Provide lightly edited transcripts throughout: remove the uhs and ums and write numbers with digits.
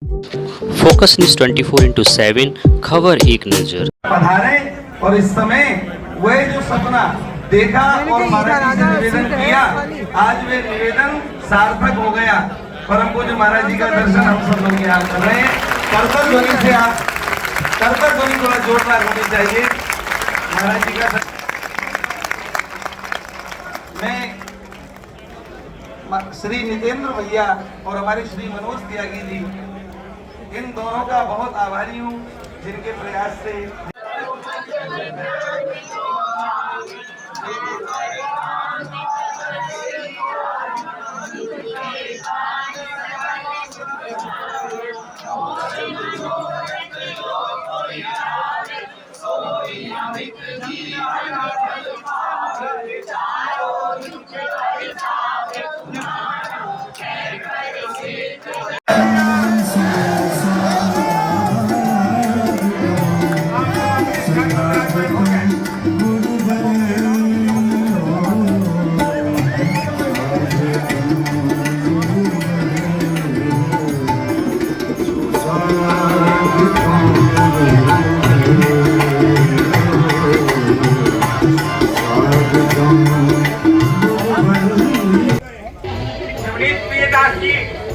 Focus news 24/7 खबर एक नजर। पधारे और इस समय वह जो सपना देखा और महाराज जी से निवेदन किया, आज वे निवेदन सार्थक हो गया। परम पूज्य महाराज जी का दर्शन हम सब लोग यहाँ कर रहे हैं। करतल ध्वनि से आप करतल ध्वनि थोड़ा जोरदार होनी चाहिए महाराज जी का। मैं श्री नितेंद्र भैया और हमारे श्री मनोज त्यागी जी, इन दोनों का बहुत आभारी हूँ जिनके प्रयास से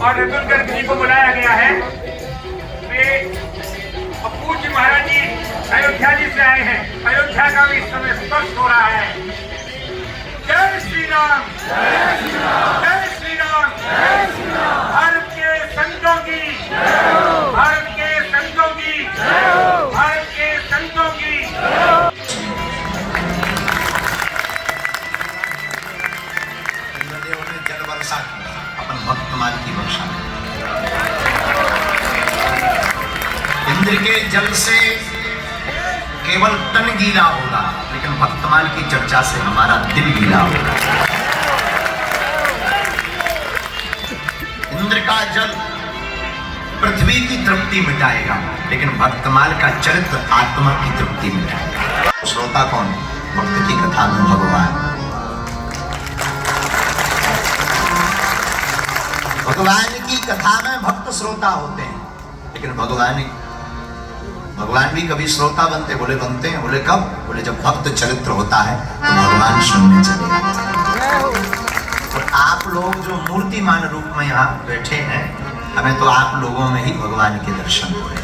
और रतन गर्ग जी को बुलाया गया है। वे पूज्य महाराज जी अयोध्या जी से आए हैं। अयोध्या का भी इस समय स्पर्श हो रहा है। जय श्री राम, जय श्री राम, जय श्री राम, जय श्री राम। भारत के संतों की, भारत के संतों की, भारत के संतों की। जल वर्षा अपन भक्तमाल की वर्षा। इंद्र के जल से केवल तन गीला होगा, लेकिन भक्तमाल की चर्चा से हमारा दिल गीला होगा। इंद्र का जल पृथ्वी की तृप्ति मिटाएगा, लेकिन भक्तमाल का चरित्र आत्मा की तृप्ति मिटाएगा। श्रोता कौन? भक्त की कथा में भगवान। भगवान की कथा में भक्त श्रोता होते हैं, लेकिन भगवान भी कभी श्रोता बनते हैं। बोले कब? बोले जब भक्त चरित्र होता है तो भगवान सुनने चले आते हैं। और आप लोग जो मूर्तिमान रूप में यहाँ बैठे हैं, हमें तो आप लोगों में ही भगवान के दर्शन हो रहे हैं।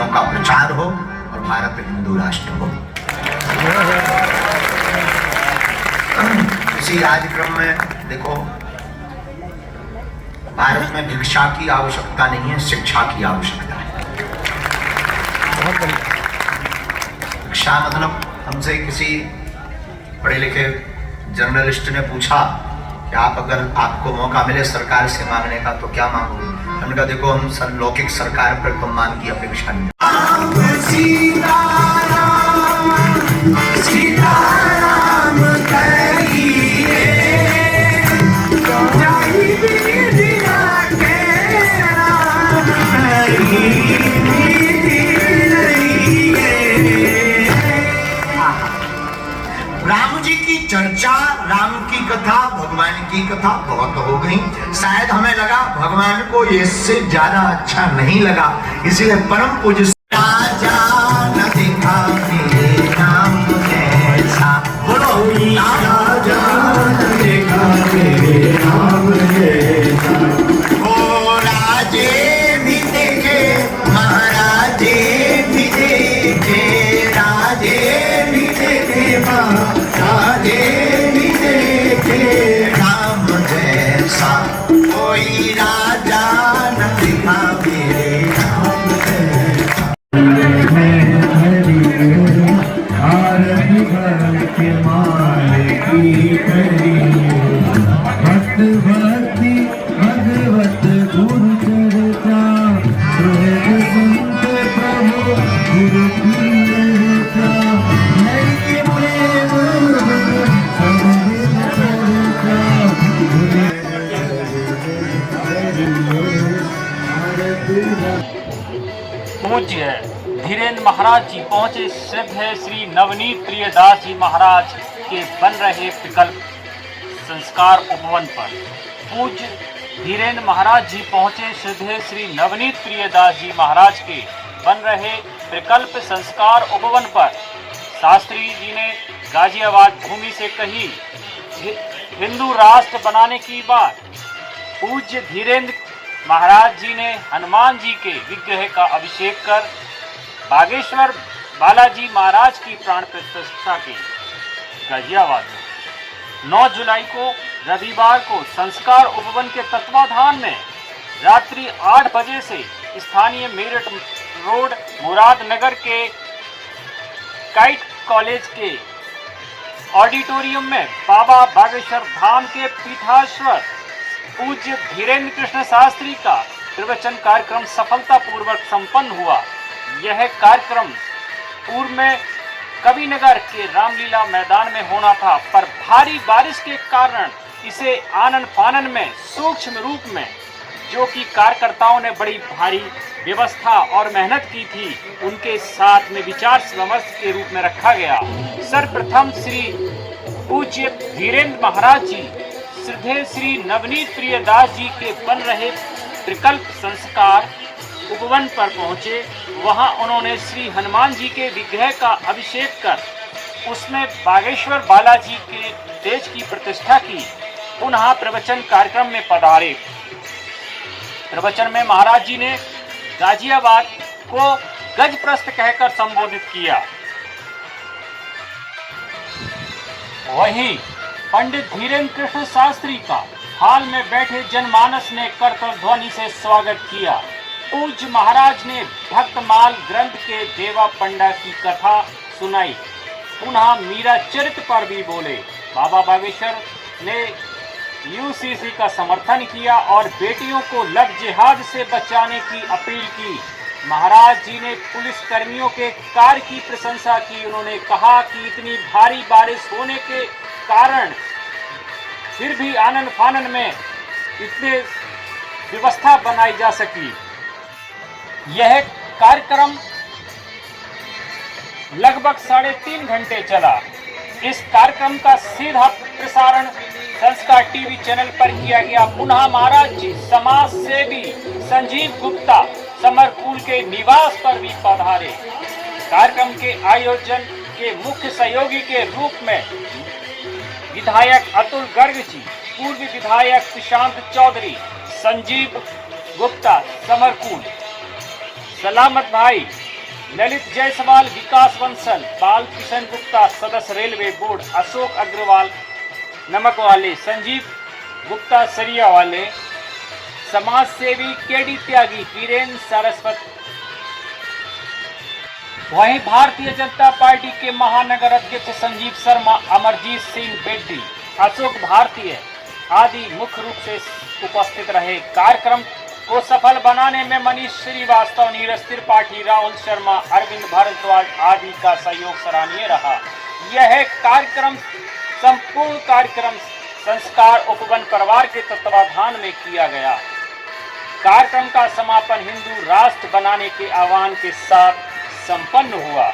का प्रचार हो और भारत हिंदू राष्ट्र हो। इसी कार्यक्रम में देखो, भारत में भिक्षा की आवश्यकता नहीं है, शिक्षा की आवश्यकता है। भिक्षा मतलब हमसे किसी पढ़े लिखे जर्नलिस्ट ने पूछा कि आप अगर आपको मौका मिले सरकार से मांगने का तो क्या मांगोगे? हमने कहा देखो, हम लौकिक सरकार पर तो मांग की अपेक्षा नहीं। राम जी की चर्चा, राम की कथा, भगवान की कथा बहुत हो गई। शायद हमें लगा भगवान को इससे ज्यादा अच्छा नहीं लगा, इसलिए परम पूज्य राजा न दिखा मेरे नाम ऐसा। बोलो राजा न दिखा मेरे नाम ऐसा। ओ राजे भी देखे, महाराजे भी देखे, राजे भी देखे, महाराजे भी देखे, राम जैसा कोई राजा न दिखा मेरे नाम ऐसा। के माल की भक्त भक्ति भगवत गुरु चरता, संत प्रभु गुरु की लहता, नहीं प्रेम पूज्य धीरेन्द्र महाराज जी पहुंचे। सिद्ध है श्री नवनीत प्रियदास जी महाराज के बन रहे विकल्प संस्कार उपवन पर। पूज्य धीरेन्द्र महाराज जी पहुंचे श्रद्धेय श्री नवनीत प्रियदास जी महाराज के बन रहे प्रकल्प संस्कार उपवन पर। शास्त्री जी ने गाजियाबाद भूमि से कही हिंदू राष्ट्र बनाने की बात। पूज्य धीरेन्द्र महाराज जी ने हनुमान जी के विग्रह का अभिषेक कर बागेश्वर बालाजी महाराज की प्राण प्रतिष्ठा की। गाजियाबाद में 9 जुलाई को रविवार को संस्कार उपवन के तत्वाधान में रात्रि 8 बजे से स्थानीय मेरठ रोड मुरादनगर के काइट कॉलेज के ऑडिटोरियम में बाबा बागेश्वर धाम के पीठाश्वर पूज्य धीरेन्द्र कृष्ण शास्त्री का प्रवचन कार्यक्रम सफलतापूर्वक संपन्न हुआ। यह कार्यक्रम पूर्व में कविनगर के रामलीला मैदान में होना था, पर भारी बारिश के कारण इसे आनन फानन में सूक्ष्म रूप में, जो कि कार्यकर्ताओं ने बड़ी भारी व्यवस्था और मेहनत की थी, उनके साथ में विचार विमर्श के रूप में रखा गया। सर्वप्रथम श्री पूज्य धीरेन्द्र महाराज जी श्रद्धेय श्री नवनीत प्रियदास जी के बन रहे प्रकल्प संस्कार उपवन पर पहुंचे। वहां उन्होंने श्री हनुमान जी के विग्रह का अभिषेक कर उसमें बागेश्वर बालाजी के तेज की प्रतिष्ठा की। पुनः प्रवचन कार्यक्रम में पधारे। प्रवचन में महाराज जी ने गाजियाबाद को गजप्रस्थ कहकर संबोधित किया। वहीं पंडित धीरेन्द्र कृष्ण शास्त्री का हाल में बैठे जनमानस ने करतल ध्वनि से स्वागत किया। पूज्य महाराज ने भक्तमाल ग्रंथ के देवा पंडा की कथा सुनाई। पुनः मीरा चरित्र पर भी बोले। बाबा बागेश्वर ने यूसीसी का समर्थन किया और बेटियों को लव जिहाद से बचाने की अपील की। महाराज जी ने पुलिस कर्मियों के कार्य की प्रशंसा की। उन्होंने कहा कि इतनी भारी बारिश होने के कारण फिर भी आनन फानन में इतने व्यवस्था बनाई जा सकी। यह कार्यक्रम लगभग 3.5 घंटे चला। इस कार्यक्रम का सीधा प्रसारण संस्कार टीवी चैनल पर किया गया। पुनः महाराज जी समाज सेवी संजीव गुप्ता समरकुल के निवास पर भी पधारे। कार्यक्रम के आयोजन के मुख्य सहयोगी के रूप में विधायक अतुल गर्ग जी, पूर्व विधायक प्रशांत चौधरी, संजीव गुप्ता समरकुल, सलामत भाई, ललित जायसवाल, विकास बंसल, बाल किशन गुप्ता सदस्य रेलवे बोर्ड, अशोक अग्रवाल नमक वाले, संजीव गुप्ता सरिया वाले, समाज सेवी केडी त्यागी, वीरेंद्र सरस्वत। वहीं भारतीय जनता पार्टी के महानगर अध्यक्ष संजीव शर्मा, अमरजीत सिंह बेड्डी, अशोक भारतीय आदि मुख्य रूप से उपस्थित रहे। कार्यक्रम को सफल बनाने में मनीष श्रीवास्तव, नीरज त्रिपाठी, राहुल शर्मा, अरविंद भारद्वाज आदि का सहयोग सराहनीय रहा। यह कार्यक्रम संपूर्ण कार्यक्रम संस्कार उपवन परिवार के तत्वाधान में किया गया। कार्यक्रम का समापन हिंदू राष्ट्र बनाने के आह्वान के साथ संपन्न हुआ।